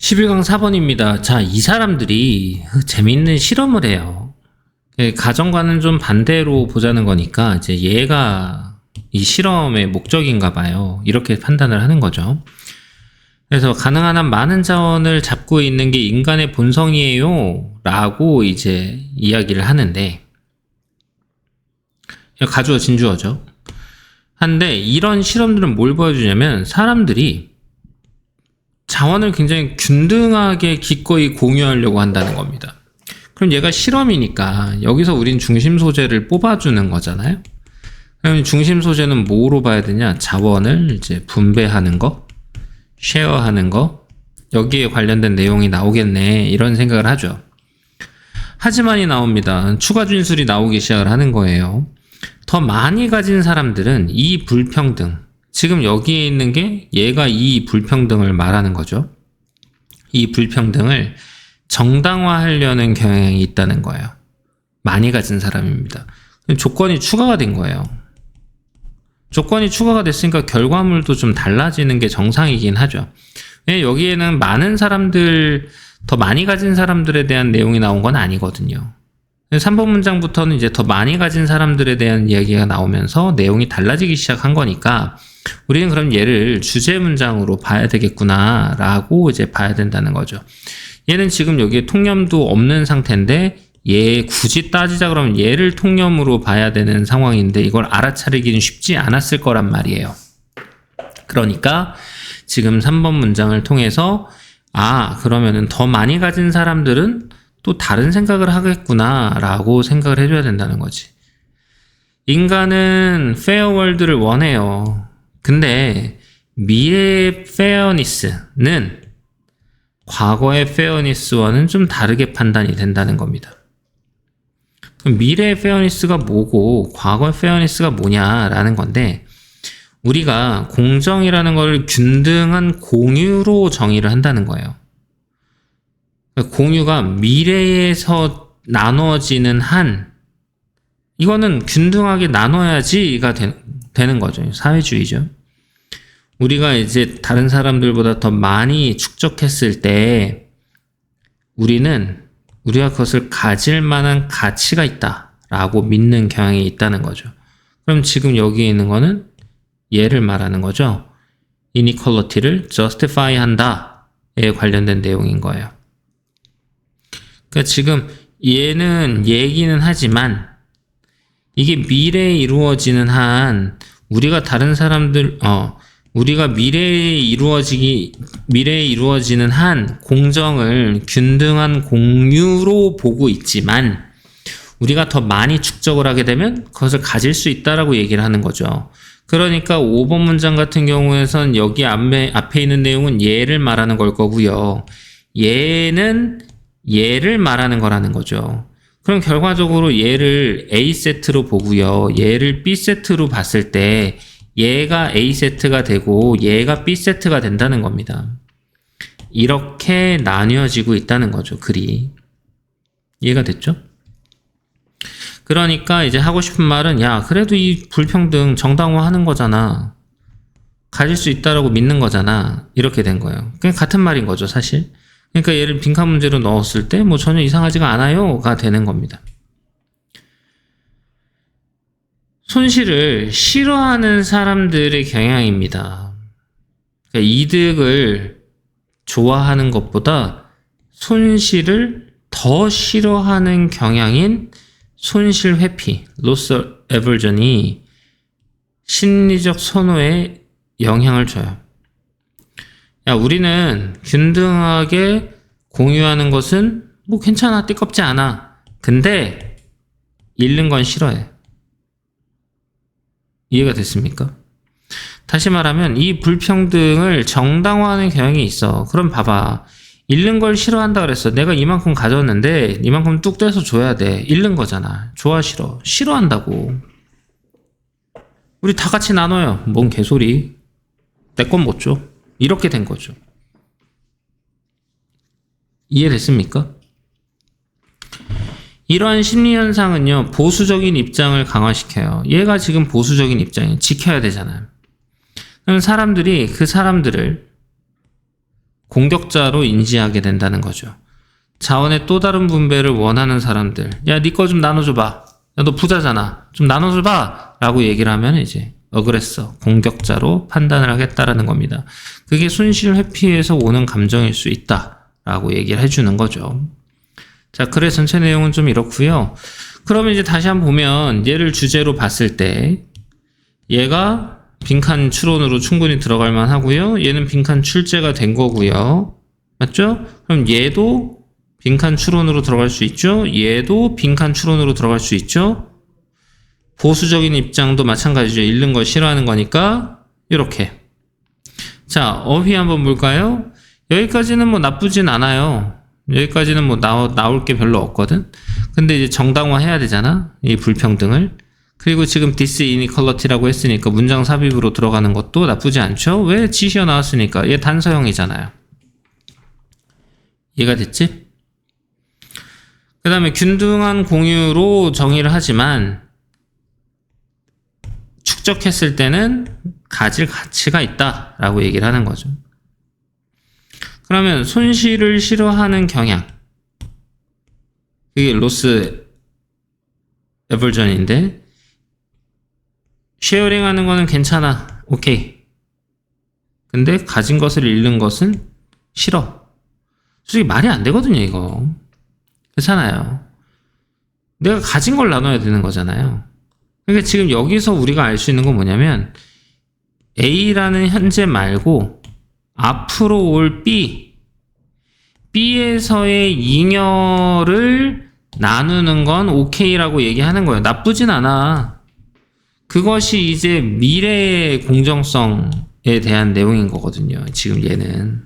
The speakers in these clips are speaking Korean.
11강 4번입니다. 자, 이 사람들이 재밌는 실험을 해요. 가정과는 좀 반대로 보자는 거니까 이제 얘가 이 실험의 목적인가 봐요. 이렇게 판단을 하는 거죠. 그래서 가능한 한 많은 자원을 잡고 있는 게 인간의 본성이에요 라고 이제 이야기를 하는데, 가주어 진주어죠. 한데 이런 실험들은 뭘 보여주냐면 사람들이 자원을 굉장히 균등하게 기꺼이 공유하려고 한다는 겁니다. 그럼 얘가 실험이니까 여기서 우린 중심 소재를 뽑아주는 거잖아요. 그럼 중심 소재는 뭐로 봐야 되냐? 자원을 이제 분배하는 거, 쉐어하는 거, 여기에 관련된 내용이 나오겠네 이런 생각을 하죠. 하지만이 나옵니다. 추가 진술이 나오기 시작을 하는 거예요. 더 많이 가진 사람들은 이 불평등, 지금 여기에 있는 게 얘가 이 불평등을 말하는 거죠. 이 불평등을 정당화하려는 경향이 있다는 거예요. 많이 가진 사람입니다. 조건이 추가가 된 거예요. 조건이 추가가 됐으니까 결과물도 좀 달라지는 게 정상이긴 하죠. 왜 여기에는 많은 사람들, 더 많이 가진 사람들에 대한 내용이 나온 건 아니거든요. 3번 문장부터는 이제 더 많이 가진 사람들에 대한 이야기가 나오면서 내용이 달라지기 시작한 거니까 우리는 그럼 얘를 주제 문장으로 봐야 되겠구나 라고 이제 봐야 된다는 거죠. 얘는 지금 여기에 통념도 없는 상태인데 얘 굳이 따지자 그러면 얘를 통념으로 봐야 되는 상황인데 이걸 알아차리기는 쉽지 않았을 거란 말이에요. 그러니까 지금 3번 문장을 통해서 그러면은 더 많이 가진 사람들은 또 다른 생각을 하겠구나 라고 생각을 해줘야 된다는 거지. 인간은 페어 월드를 원해요. 근데 미래의 페어니스는 과거의 페어니스와는 좀 다르게 판단이 된다는 겁니다. 그럼 미래의 페어니스가 뭐고 과거의 페어니스가 뭐냐라는 건데, 우리가 공정이라는 걸 균등한 공유로 정의를 한다는 거예요. 공유가 미래에서 나눠지는 한, 이거는 균등하게 나눠야지가 되는 거죠. 사회주의죠. 우리가 이제 다른 사람들보다 더 많이 축적했을 때 우리가 그것을 가질 만한 가치가 있다라고 믿는 경향이 있다는 거죠. 그럼 지금 여기 있는 거는 얘를 말하는 거죠. inequality를 justify 한다에 관련된 내용인 거예요. 그러니까 지금 얘는 얘기는 하지만 이게 미래에 이루어지는 한 우리가 다른 사람들 우리가 미래에 이루어지는 한 공정을 균등한 공유로 보고 있지만 우리가 더 많이 축적을 하게 되면 그것을 가질 수 있다라고 얘기를 하는 거죠. 그러니까 5번 문장 같은 경우에선 여기 앞에 있는 내용은 얘를 말하는 걸 거고요. 얘는 얘를 말하는 거라는 거죠. 그럼 결과적으로 얘를 A 세트로 보고요. 얘를 B 세트로 봤을 때 얘가 A 세트가 되고 얘가 B 세트가 된다는 겁니다. 이렇게 나뉘어지고 있다는 거죠. 글이. 이해가 됐죠? 그러니까 이제 하고 싶은 말은 그래도 이 불평등 정당화하는 거잖아. 가질 수 있다라고 믿는 거잖아. 이렇게 된 거예요. 그냥 같은 말인 거죠, 사실. 그러니까 얘를 빈칸 문제로 넣었을 때 전혀 이상하지가 않아요가 되는 겁니다. 손실을 싫어하는 사람들의 경향입니다. 그러니까 이득을 좋아하는 것보다 손실을 더 싫어하는 경향인 손실 회피, loss aversion이 심리적 선호에 영향을 줘요. 우리는 균등하게 공유하는 것은 괜찮아, 띠껍지 않아. 근데 잃는 건 싫어해. 이해가 됐습니까? 다시 말하면 이 불평등을 정당화하는 경향이 있어. 그럼 봐봐. 잃는 걸 싫어한다 그랬어. 내가 이만큼 가졌는데 이만큼 뚝 떼서 줘야 돼. 잃는 거잖아. 좋아, 싫어? 싫어한다고. 우리 다 같이 나눠요. 뭔 개소리. 내 건 못 줘. 이렇게 된 거죠. 이해됐습니까? 이러한 심리현상은요, 보수적인 입장을 강화시켜요. 얘가 지금 보수적인 입장이에요. 지켜야 되잖아요. 그럼 사람들이 그 사람들을 공격자로 인지하게 된다는 거죠. 자원의 또 다른 분배를 원하는 사람들, 야, 네 거 좀 나눠줘봐. 야, 너 부자잖아. 좀 나눠줘봐. 라고 얘기를 하면 이제 어그레서, 공격자로 판단을 하겠다라는 겁니다. 그게 손실 회피에서 오는 감정일 수 있다. 라고 얘기를 해주는 거죠. 자, 글의 전체 내용은 좀 이렇고요. 그러면 이제 다시 한번 보면 얘를 주제로 봤을 때 얘가 빈칸 추론으로 충분히 들어갈 만하고요. 얘는 빈칸 출제가 된 거고요. 맞죠? 그럼 얘도 빈칸 추론으로 들어갈 수 있죠? 얘도 빈칸 추론으로 들어갈 수 있죠? 보수적인 입장도 마찬가지죠. 읽는 걸 싫어하는 거니까 이렇게. 자, 어휘 한번 볼까요? 여기까지는 뭐 나쁘진 않아요. 여기까지는 뭐 나올 게 별로 없거든. 근데 이제 정당화 해야 되잖아. 이 불평등을. 그리고 지금 this inequality라고 했으니까 문장 삽입으로 들어가는 것도 나쁘지 않죠? 왜? 지시어 나왔으니까. 얘 단서형이잖아요. 이해가 됐지? 그 다음에 균등한 공유로 정의를 하지만 축적했을 때는 가질 가치가 있다 라고 얘기를 하는 거죠. 그러면 손실을 싫어하는 경향, 그게 로스 에버전인데, 쉐어링 하는 거는 괜찮아, 오케이. 근데 가진 것을 잃는 것은 싫어. 솔직히 말이 안 되거든요, 이거. 그렇잖아요. 내가 가진 걸 나눠야 되는 거잖아요. 그러니까 지금 여기서 우리가 알 수 있는 건 뭐냐면 A라는 현재 말고 앞으로 올 B, B에서의 잉여를 나누는 건 오케이라고 얘기하는 거예요. 나쁘진 않아. 그것이 이제 미래의 공정성에 대한 내용인 거거든요. 지금 얘는.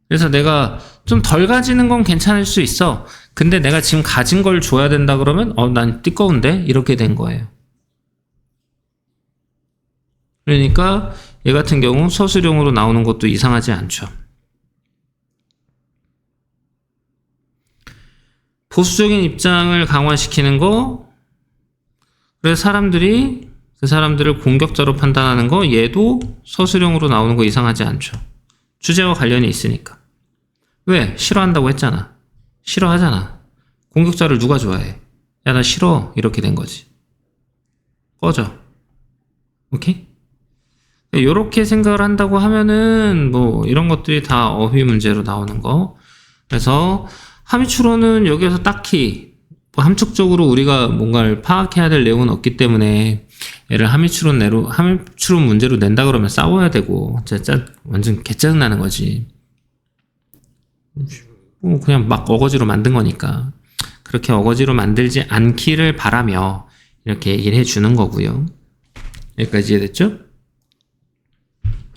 그래서 내가 좀 덜 가지는 건 괜찮을 수 있어. 근데 내가 지금 가진 걸 줘야 된다 그러면 난 띠꺼운데? 이렇게 된 거예요. 그러니까 얘 같은 경우 서술형으로 나오는 것도 이상하지 않죠. 보수적인 입장을 강화시키는 거, 그래서 사람들이 그 사람들을 공격자로 판단하는 거, 얘도 서술형으로 나오는 거 이상하지 않죠. 주제와 관련이 있으니까. 왜? 싫어한다고 했잖아. 싫어하잖아. 공격자를 누가 좋아해? 야, 나 싫어. 이렇게 된 거지. 꺼져. 오케이? 요렇게 생각을 한다고 하면은 뭐 이런 것들이 다 어휘 문제로 나오는 거. 그래서 함의추론은 여기에서 딱히 뭐 함축적으로 우리가 뭔가를 파악해야 될 내용은 없기 때문에 얘를 함의추론 문제로 낸다 그러면 싸워야 되고 진짜 완전 개짜증 나는 거지. 그냥 막 어거지로 만든 거니까 그렇게 어거지로 만들지 않기를 바라며 이렇게 얘기를 해주는 거고요. 여기까지 이해됐죠?